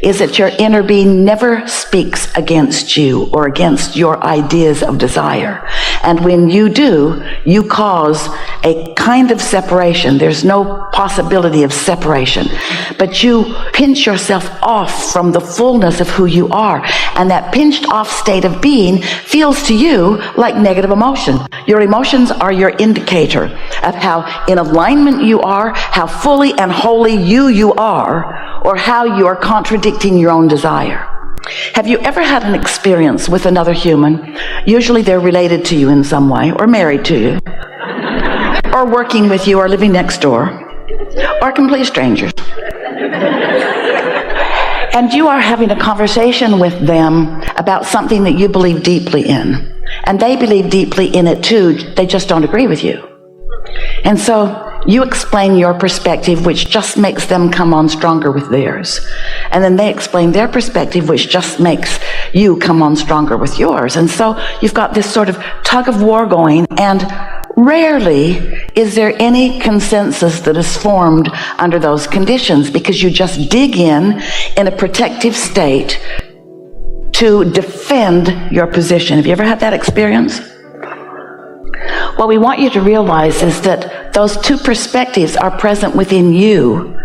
is that your inner being never speaks against you or against your ideas of desire. And when you do, you cause a kind of separation. There's no possibility of separation, but you pinch yourself off from the fullness of who you are. And that pinched off state of being feels to you like negative emotion. Your emotions are your indicator of how in alignment you are, how fully and wholly you are, or how you are contradicting your own desire. Have you ever had an experience with another human? Usually they're related to you in some way, or married to you, or working with you, or living next door, or complete strangers. And you are having a conversation with them about something that you believe deeply in. And they believe deeply in it too, they just don't agree with you. And so you explain your perspective, which just makes them come on stronger with theirs. And then they explain their perspective, which just makes you come on stronger with yours. And so you've got this sort of tug of war going, and rarely is there any consensus that is formed under those conditions, because you just dig in a protective state to defend your position. Have you ever had that experience? What we want you to realize is that those two perspectives are present within you,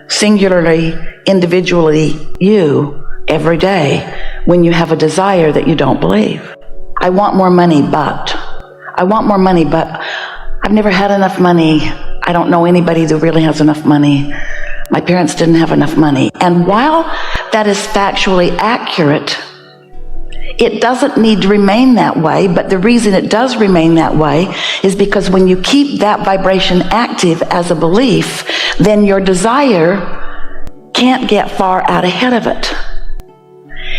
singularly, individually, you, every day, when you have a desire that you don't believe. I want more money, but I've never had enough money. I don't know anybody that really has enough money. My parents didn't have enough money. And while that is factually accurate, it doesn't need to remain that way, but the reason it does remain that way is because when you keep that vibration active as a belief, then your desire can't get far out ahead of it.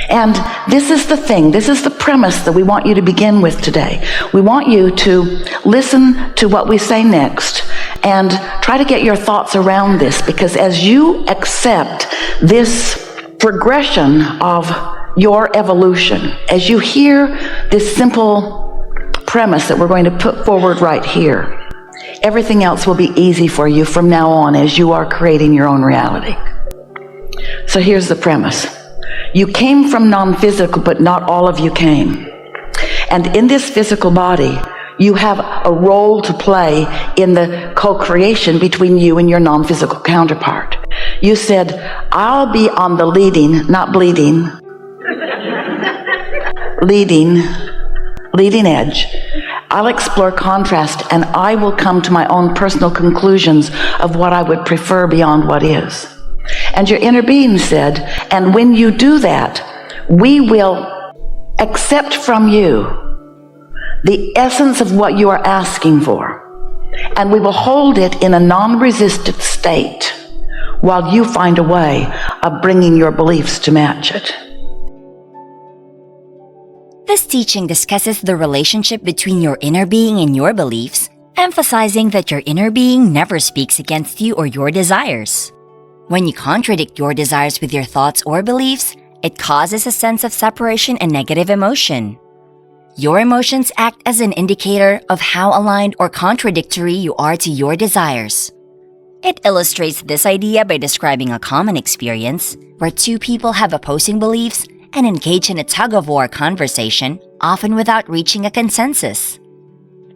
And this is the thing, this is the premise that we want you to begin with today. We want you to listen to what we say next and try to get your thoughts around this, because as you accept this progression of your evolution, as you hear this simple premise that we're going to put forward right here, everything else will be easy for you from now on as you are creating your own reality. So here's the premise. You came from non-physical, but not all of you came. And in this physical body, you have a role to play in the co-creation between you and your non-physical counterpart. You said, I'll be on the leading, not bleeding, leading edge. I'll explore contrast, and I will come to my own personal conclusions of what I would prefer beyond what is. And your inner being said, and when you do that, we will accept from you the essence of what you are asking for, and we will hold it in a non-resistant state while you find a way of bringing your beliefs to match it. This teaching discusses the relationship between your inner being and your beliefs, emphasizing that your inner being never speaks against you or your desires. When you contradict your desires with your thoughts or beliefs, it causes a sense of separation and negative emotion. Your emotions act as an indicator of how aligned or contradictory you are to your desires. It illustrates this idea by describing a common experience where two people have opposing beliefs and engage in a tug-of-war conversation, often without reaching a consensus.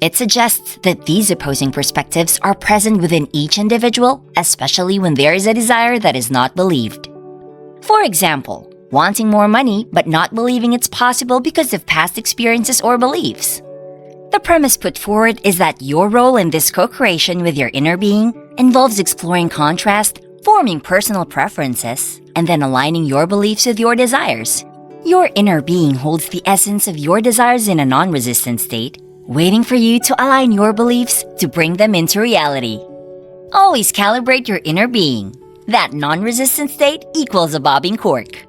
It suggests that these opposing perspectives are present within each individual, especially when there is a desire that is not believed. For example, wanting more money but not believing it's possible because of past experiences or beliefs. The premise put forward is that your role in this co-creation with your inner being involves exploring contrast, forming personal preferences, and then aligning your beliefs with your desires. Your inner being holds the essence of your desires in a non-resistant state, waiting for you to align your beliefs to bring them into reality. Always calibrate your inner being. That non-resistant state equals a bobbing cork.